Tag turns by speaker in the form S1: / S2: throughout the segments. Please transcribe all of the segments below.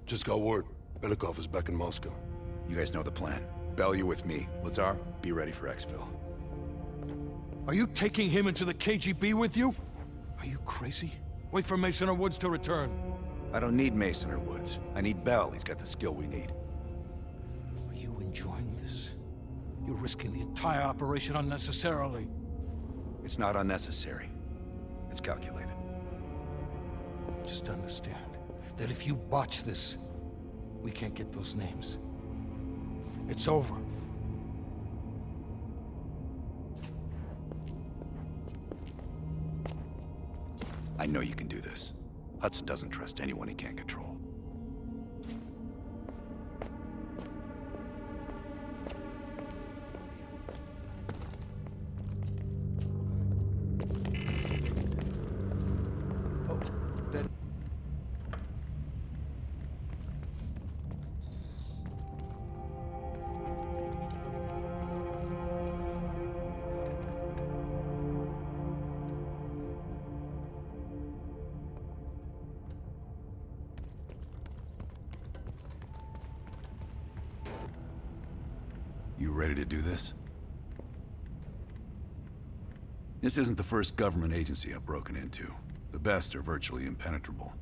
S1: Just got word. Belikov is back in Moscow.
S2: You guys know the plan. Bell, you're with me. Lazar, be ready for exfil.
S3: Are you taking him into the KGB with you? Are you crazy? Wait for Mason or Woods to return.
S2: I don't need Mason or Woods. I need Bell. He's got the skill we need.
S3: Are you enjoying this? You're risking the entire operation unnecessarily.
S2: It's not unnecessary. It's calculated.
S3: Just understand that if you botch this, we can't get those names. It's over.
S2: I know you can do this. Hudson doesn't trust anyone he can't control. You ready to do this? This isn't the first government agency I've broken into. The best are virtually impenetrable.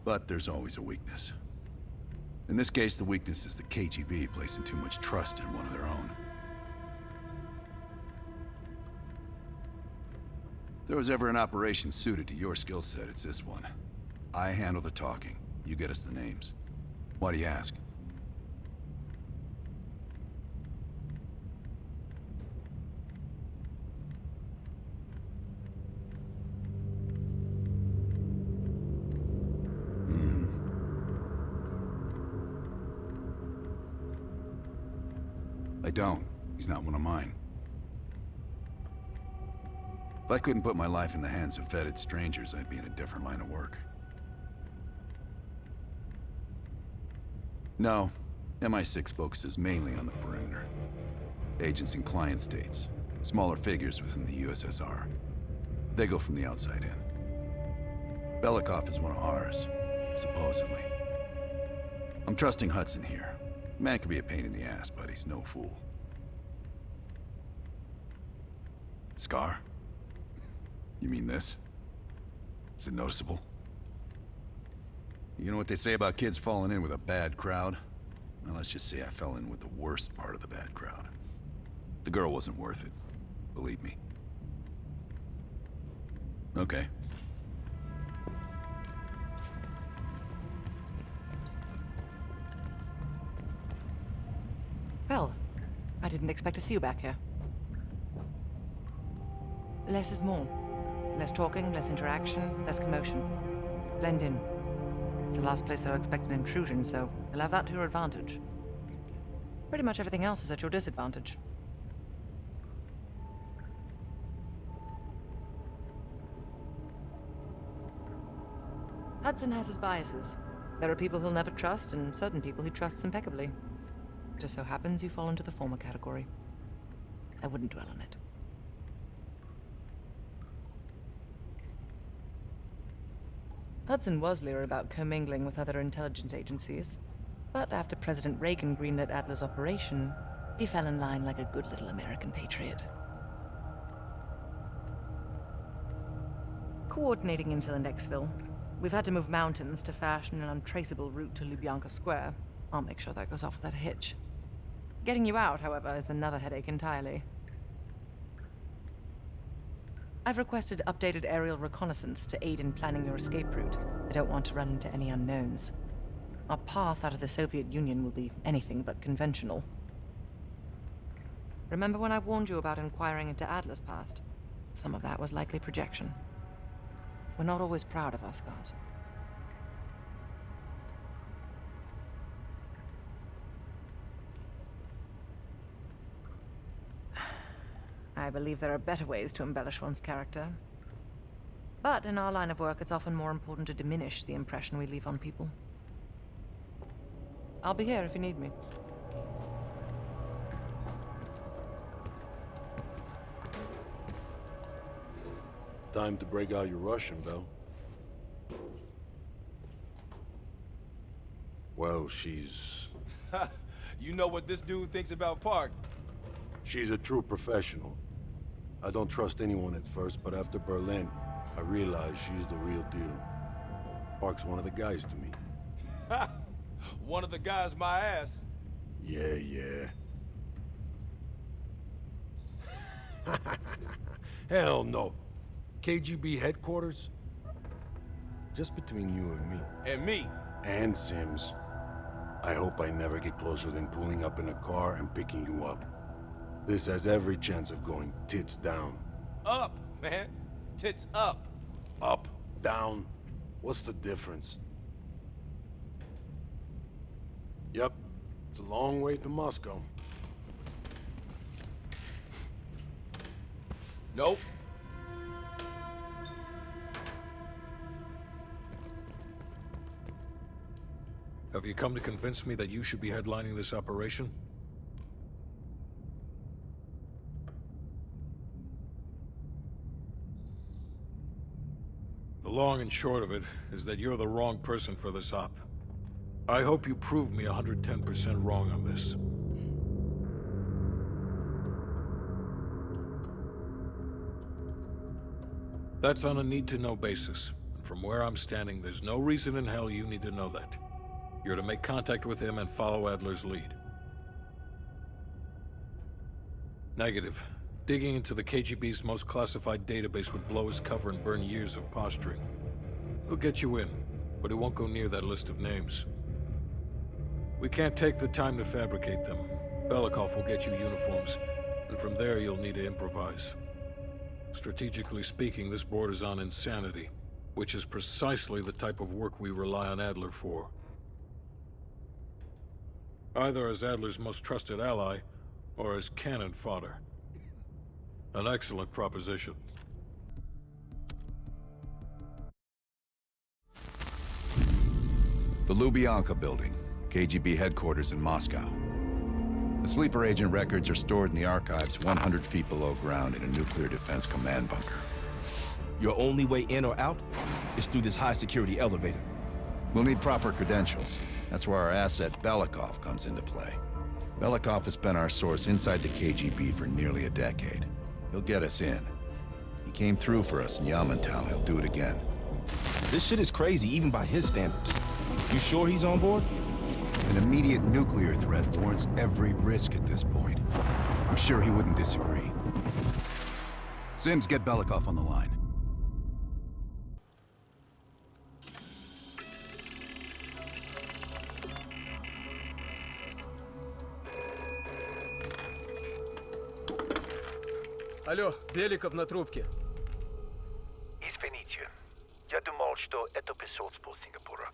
S2: But there's always a weakness. In this case, the weakness is the KGB placing too much trust in one of their own. If there was ever an operation suited to your skill set, it's this one. I handle the talking. You get us the names. Why do you ask? I don't. He's not one of mine. If I couldn't put my life in the hands of vetted strangers, I'd be in a different line of work. No, MI6 focuses mainly on the perimeter. Agents in client states, smaller figures within the USSR. They go from the outside in. Belikov is one of ours, supposedly. I'm trusting Hudson here. Man can be a pain in the ass, but he's no fool. Scar? You mean this? Is it noticeable? You know what they say about kids falling in with a bad crowd? Well, let's just say I fell in with the worst part of the bad crowd. The girl wasn't worth it. Believe me. Okay.
S4: Well, I didn't expect to see you back here. Less is more. Less talking, less interaction, less commotion. Blend in. It's the last place they'll expect an intrusion, so you'll have that to your advantage. Pretty much everything else is at your disadvantage. Hudson has his biases. There are people he'll never trust, and certain people he trusts impeccably. Just so happens you fall into the former category. I wouldn't dwell on it. Hudson was leery about commingling with other intelligence agencies, but after President Reagan greenlit Adler's operation, he fell in line like a good little American patriot. Coordinating infill and exfil, we've had to move mountains to fashion an untraceable route to Lubyanka Square. I'll make sure that goes off without a hitch. Getting you out, however, is another headache entirely. I've requested updated aerial reconnaissance to aid in planning your escape route. I don't want to run into any unknowns. Our path out of the Soviet Union will be anything but conventional. Remember when I warned you about inquiring into Adler's past? Some of that was likely projection. We're not always proud of our scars. I believe there are better ways to embellish one's character. But in our line of work, it's often more important to diminish the impression we leave on people. I'll be here if you need me.
S1: Time to break out your Russian, Bell. Well, she's...
S5: You know what this dude thinks about Park.
S1: she's a true professional. I don't trust anyone at first, but after Berlin, I realized she's the real deal. Park's one of the guys to me.
S5: One of the guys my ass.
S1: Yeah, yeah. Hell no. KGB Headquarters? Just between you and me.
S5: And me.
S1: And Sims. I hope I never get closer than pulling up in a car and picking you up. This has every chance of going tits down.
S5: Up, man. Tits up.
S1: Up, down, what's the difference? Yep, it's a long way to Moscow.
S5: Nope.
S3: Have you come to convince me that you should be headlining this operation? The long and short of it is that you're the wrong person for this op. I hope you prove me 110% wrong on this. That's on a need-to-know basis. And from where I'm standing, there's no reason in hell you need to know that. You're to make contact with him and follow Adler's lead. Negative. Digging into the KGB's most classified database would blow his cover and burn years of posturing. He'll get you in, but he won't go near that list of names. We can't take the time to fabricate them. Belikov will get you uniforms, and from there you'll need to improvise. Strategically speaking, this borders on insanity, which is precisely the type of work we rely on Adler for. Either as Adler's most trusted ally, or as cannon fodder. An excellent proposition.
S2: The Lubyanka Building, KGB Headquarters in Moscow. The sleeper agent records are stored in the archives 100 feet below ground in a nuclear defense command bunker.
S6: Your only way in or out is through this high-security elevator.
S2: We'll need proper credentials. That's where our asset Belikov comes into play. Belikov has been our source inside the KGB for nearly a decade. He'll get us in. He came through for us in Yamantau. He'll do it again.
S6: This shit is crazy, even by his standards. You sure he's on board?
S2: An immediate nuclear threat warrants every risk at this point. I'm sure he wouldn't disagree. Sims, get Belikov on the line.
S7: Алло, Беликов на трубке.
S8: Извините, я думал, что это посольство Сингапура.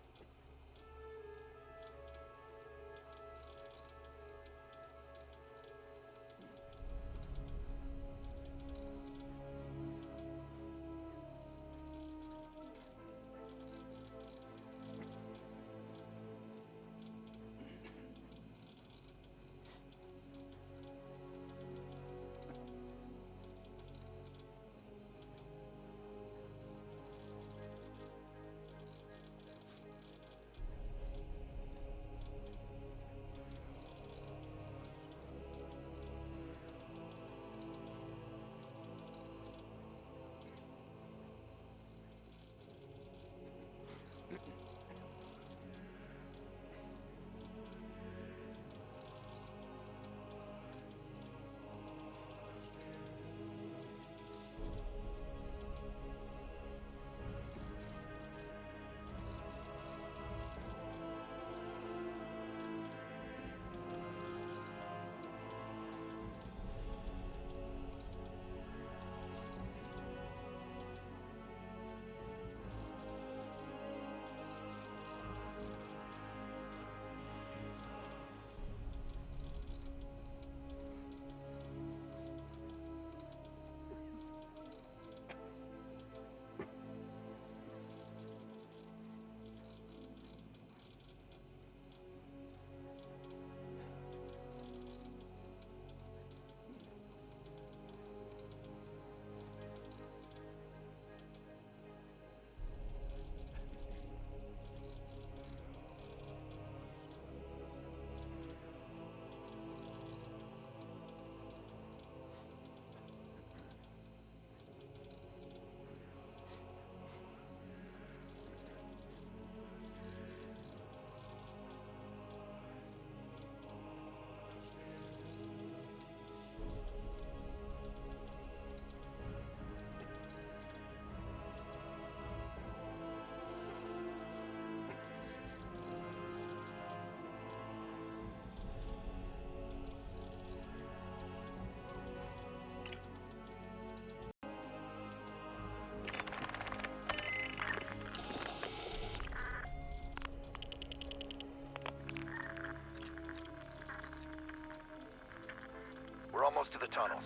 S8: tunnels.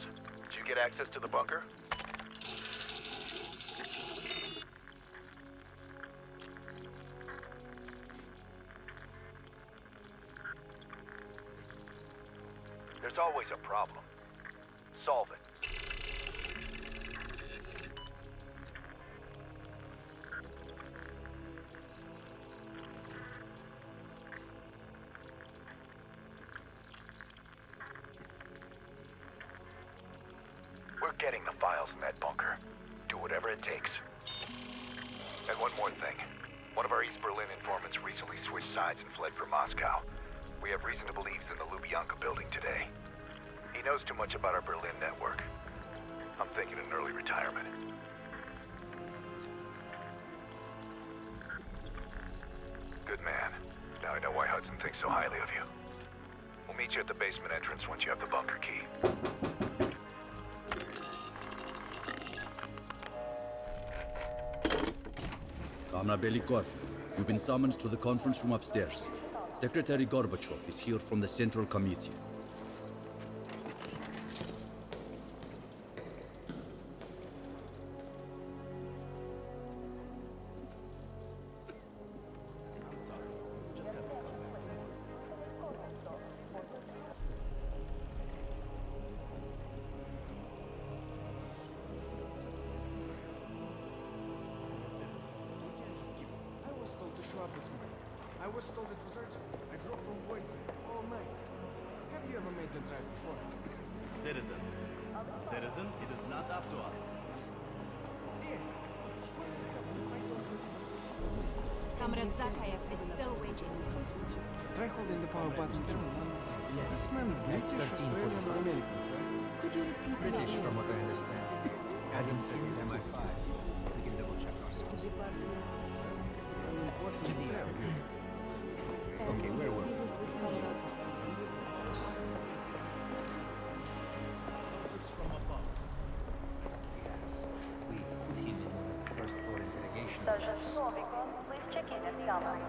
S8: Did you get access to the bunker? There's always a problem. Solve it. We're getting the files in that bunker. Do whatever it takes. And one more thing. One of our East Berlin informants recently switched sides and fled for Moscow. We have reason to believe he's in the Lubyanka Building today. He knows too much about our Berlin network. I'm thinking an early retirement. Good man. Now I know why Hudson thinks so highly of you. We'll meet you at the basement entrance once you have the bunker key.
S9: Comrade Belikov, you've been summoned to the conference room upstairs. Secretary Gorbachev is here from the Central Committee.
S10: This morning. I was told it was urgent. I drove from Boyd all night. Have you ever made the drive before?
S11: Citizen. Citizen, it is not up to us.
S10: Yeah. What will happen if I don't do it?
S12: Comrade Zakayev is still waiting.
S10: Try holding the power button down one more time. Is this man British, Australian, or American, sir? Could you repeat
S13: British,
S10: that?
S13: from what I understand. Adam said he's MI5. We can double check our sources. Okay, where were we?
S11: It's from above.
S13: Yes, we put him in one of the first floor interrogation
S12: Sergeant
S13: rooms.
S12: Novikov, please check in at the armory.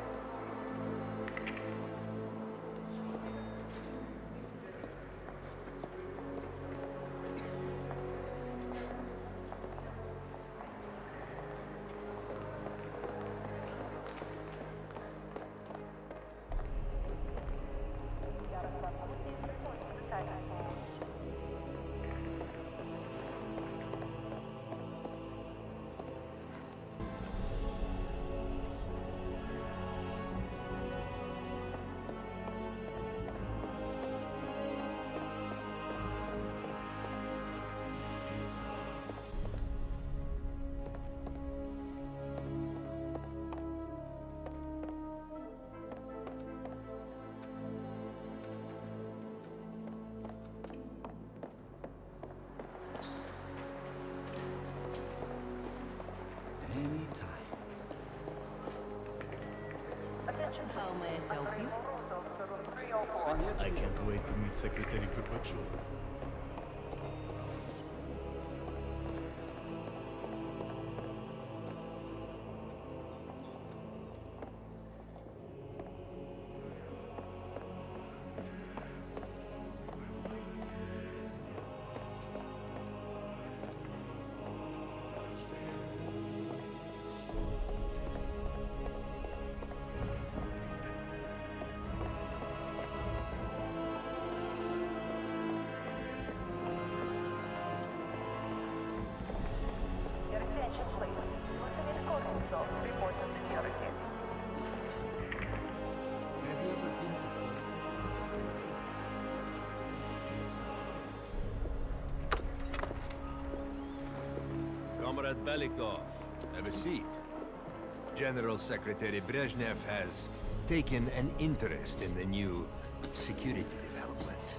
S9: Anytime.
S12: Attention, how may I help you?
S11: I can't wait to meet Secretary Gorbachev.
S12: Your attention, please. Lieutenant Kornilov, report on security.
S10: Have you ever been
S14: Comrade Belikov, have a seat. General Secretary Brezhnev has taken an interest in the new security development.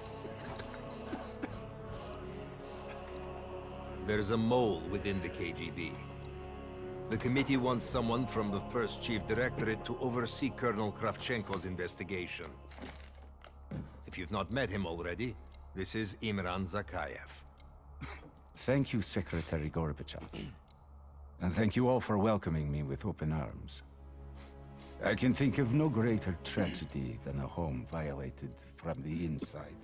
S14: There's a mole within the KGB. The committee wants someone from the first Chief Directorate to oversee Colonel Kravchenko's investigation. If you've not met him already, this is Imran Zakayev.
S15: Thank you, Secretary Gorbachev. And thank you all for welcoming me with open arms. I can think of no greater tragedy than a home violated from the inside.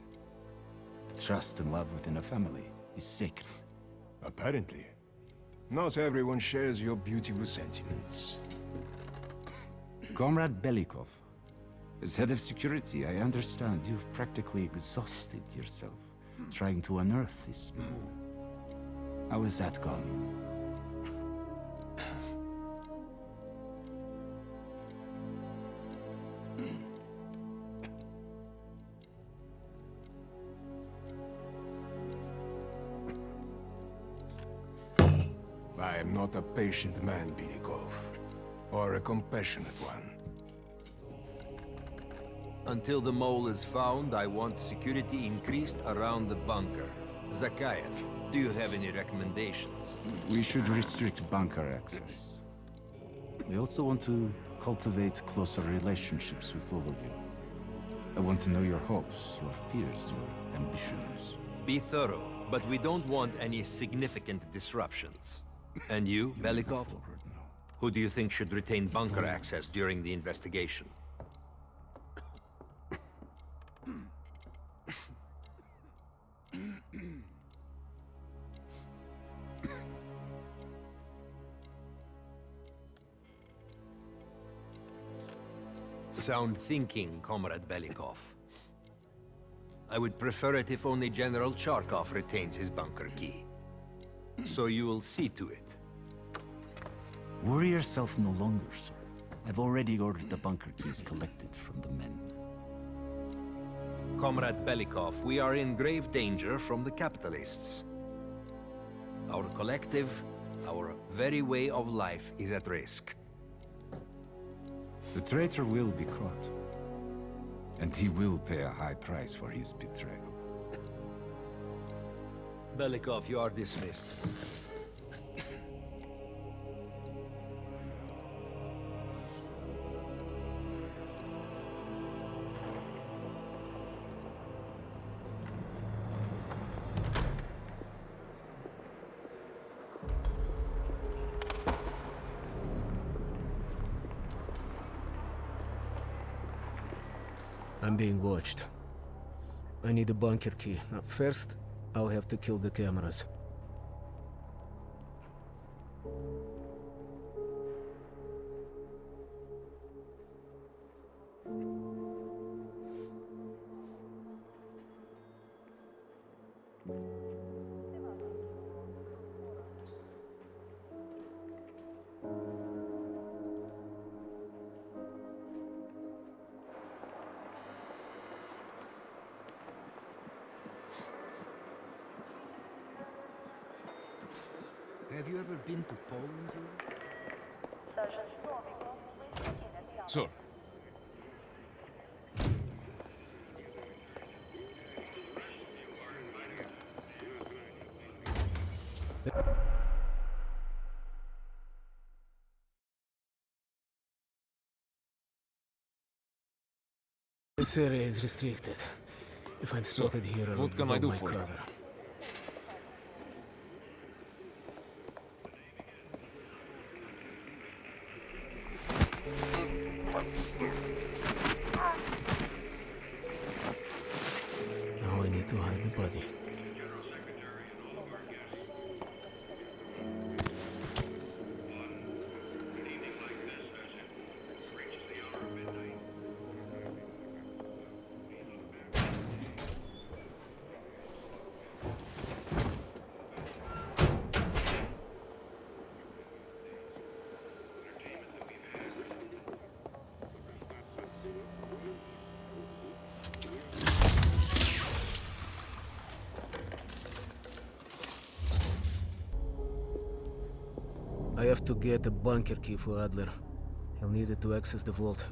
S15: trust and love within a family is sacred.
S10: Apparently. Not everyone shares your beautiful sentiments.
S15: Comrade Belikov, as head of security, I understand you've practically exhausted yourself trying to unearth this mole. How has that gone?
S10: I am not a patient man, Belikov, or a compassionate one.
S14: Until the mole is found, I want security increased around the bunker. Zakayev, do you have any recommendations?
S15: We should restrict bunker access. We also want to cultivate closer relationships with all of you. I want to know your hopes, your fears, your ambitions.
S14: Be thorough, but we don't want any significant disruptions. And you, Belikov? Who do you think should retain bunker access during the investigation? Sound thinking, Comrade Belikov. I would prefer it if only General Charkov retains his bunker key. So you will see to it.
S15: Worry yourself no longer, sir. I've already ordered the bunker keys collected from the men.
S14: Comrade Belikov, we are in grave danger from the capitalists. Our collective, our very way of life is at risk.
S15: The traitor will be caught. And he will pay a high price for his betrayal.
S14: Belikov, you are dismissed.
S16: I'm being watched. I need a bunker key. Now, first, I'll have to kill the cameras.
S14: Have you ever been to Poland,
S17: Sir.
S16: This area is restricted. If I'm spotted here, I'll
S17: what can I do
S16: my
S17: for you?
S16: cover. Now I need to hide the body. I have to get a bunker key for Adler. He'll need it to access the vault.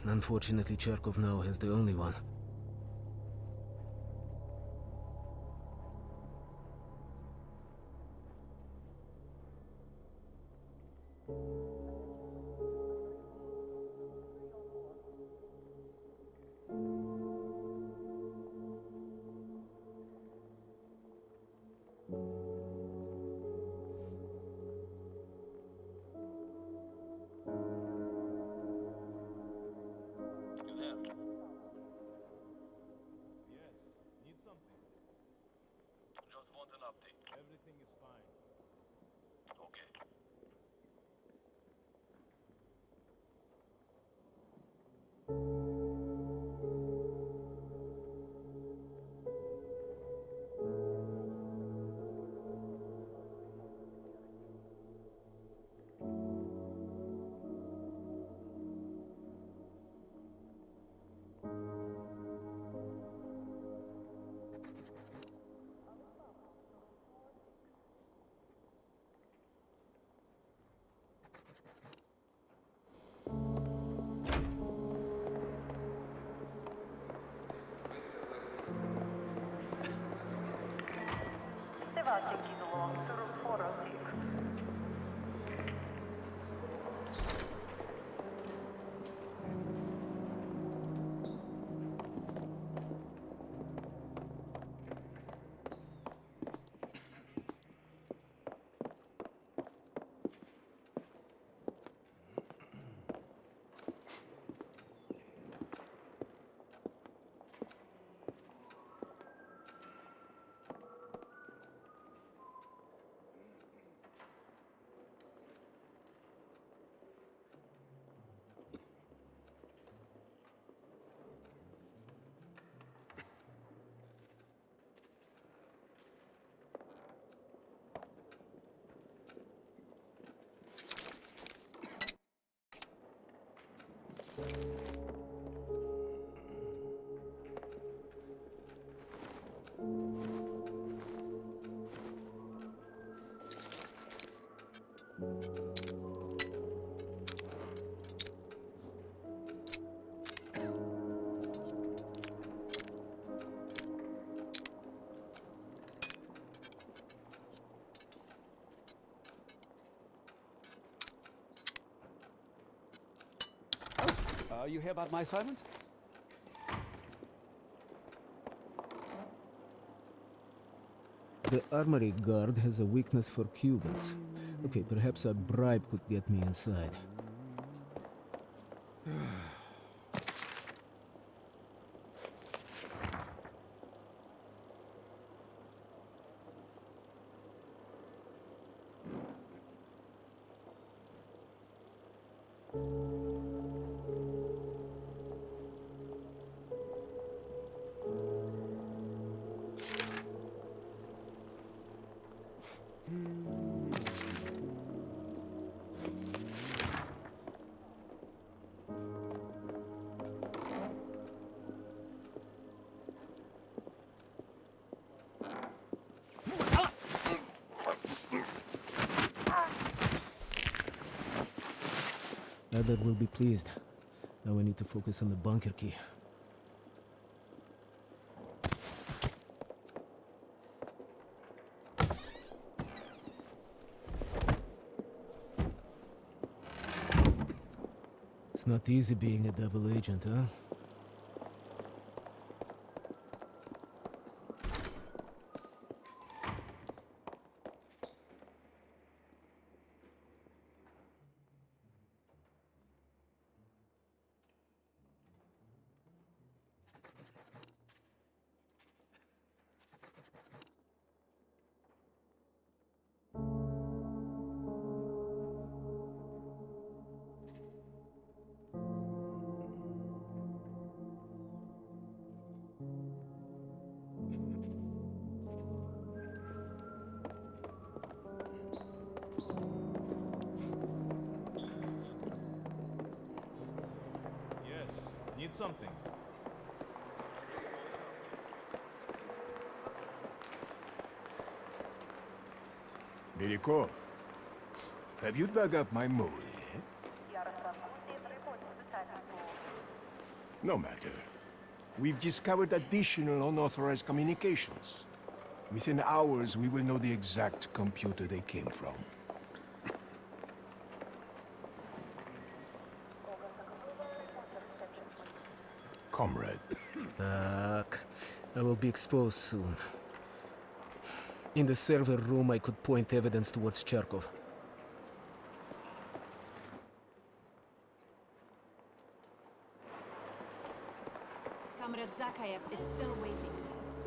S16: Unfortunately, Charkov now has the only one.
S18: You hear about my assignment?
S16: The armory guard has a weakness for Cubans. Okay, perhaps a bribe could get me inside. Adler will be pleased. Now I need to focus on the bunker key. It's not easy being a double agent, huh?
S11: Need something.
S19: Belikov, have you dug up my mole yet? No matter. We've discovered additional unauthorized communications. Within hours, we will know the exact computer they came from. Comrade.
S16: Fuck. I will be exposed soon. In the server room, I could point evidence towards Charkov.
S20: Comrade Zakayev is still waiting for us.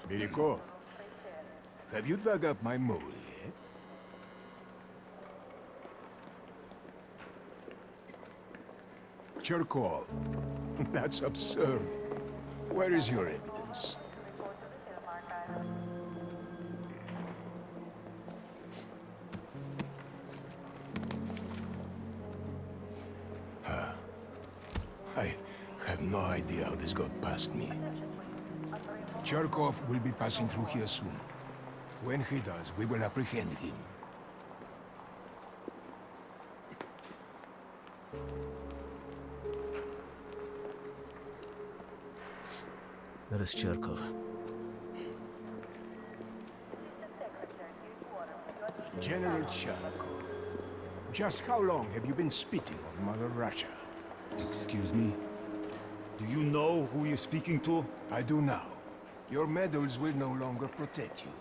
S19: Belikov, have you dug up my mole yet? Cherkov. That's absurd. Where is your evidence? I have no idea how this got past me. Cherkov will be passing through here soon. When he does, we will apprehend him.
S16: That is Cherkov.
S19: General Cherkov, just how long have you been spitting on Mother Russia?
S21: Excuse me? Do you know who you're speaking to?
S19: I do now. Your medals will no longer protect you.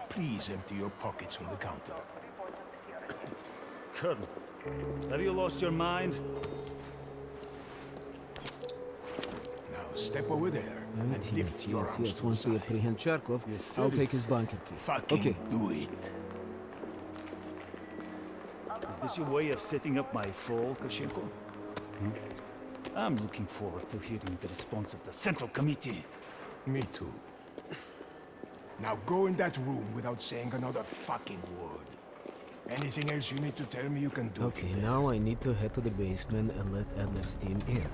S19: Please empty your pockets on the counter.
S21: Colonel, have you lost your mind?
S19: step over there and lift your arms
S16: Yes,
S19: to
S16: once
S19: the
S16: we
S19: side.
S16: apprehend Charkov, I'll take his bunker key.
S19: Fucking
S16: Okay.
S19: do it.
S21: Is this your way of setting up my fall, Koshenko? I'm looking forward to hearing the response of the Central Committee.
S19: Me too. Now go in that room without saying another fucking word. Anything else you need to tell me, you can do.
S16: Okay, now I need to head to the basement and let Adler's team in.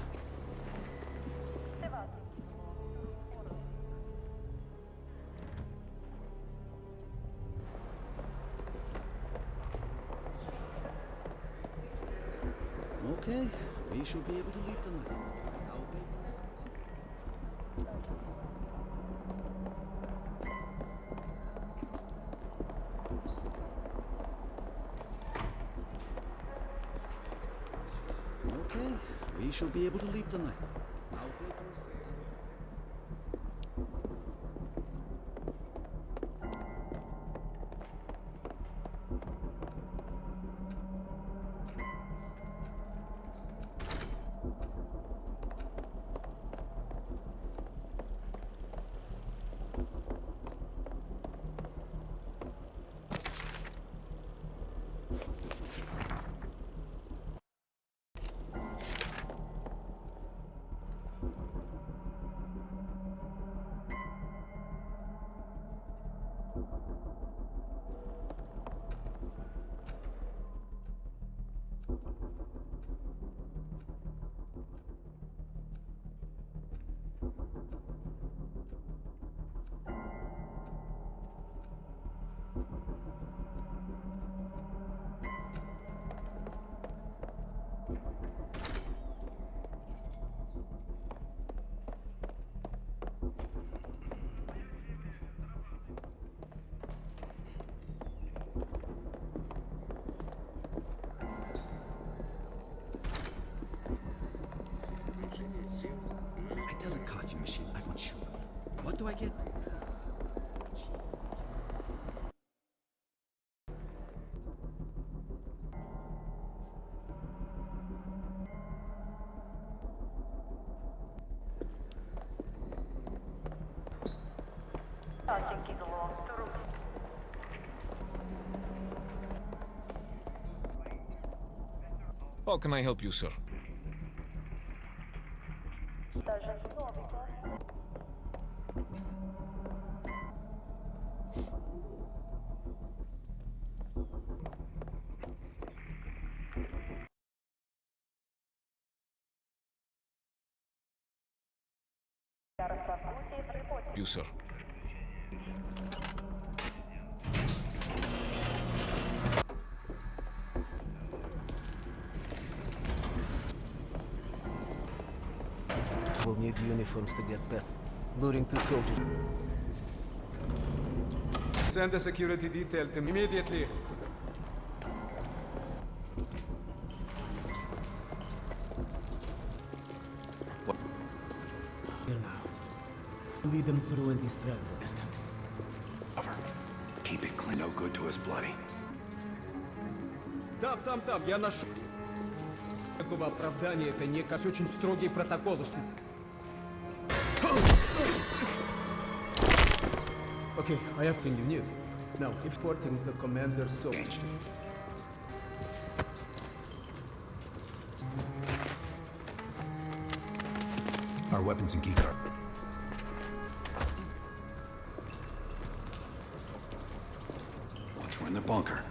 S9: Okay, we should be able to leave tonight. Our papers. Okay, we should be able to leave tonight. Our papers. I tell a coffee machine I want sugar. What do I get?
S17: How can I help you, sir? You, sir.
S16: We'll need uniforms to get back. Luring two soldiers.
S7: Send a security detail to me immediately.
S16: Here now. Lead them through and distract the rest.
S2: Cover. Keep it clean, no good to us bloody.
S7: Там, я нашел. Такого оправдания это не очень строгие протоколы. Okay, I have thing you need. Now, exporting the commander's soul.
S2: Our weapons and keycard. Once we're in the bunker.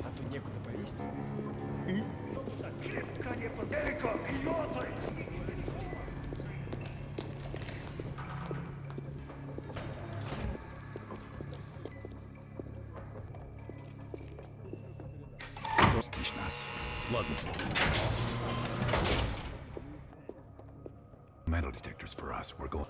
S19: А тут некуда повесить.
S2: Достичь нас.
S9: Ладно.
S2: Metal detectors for us. We're going.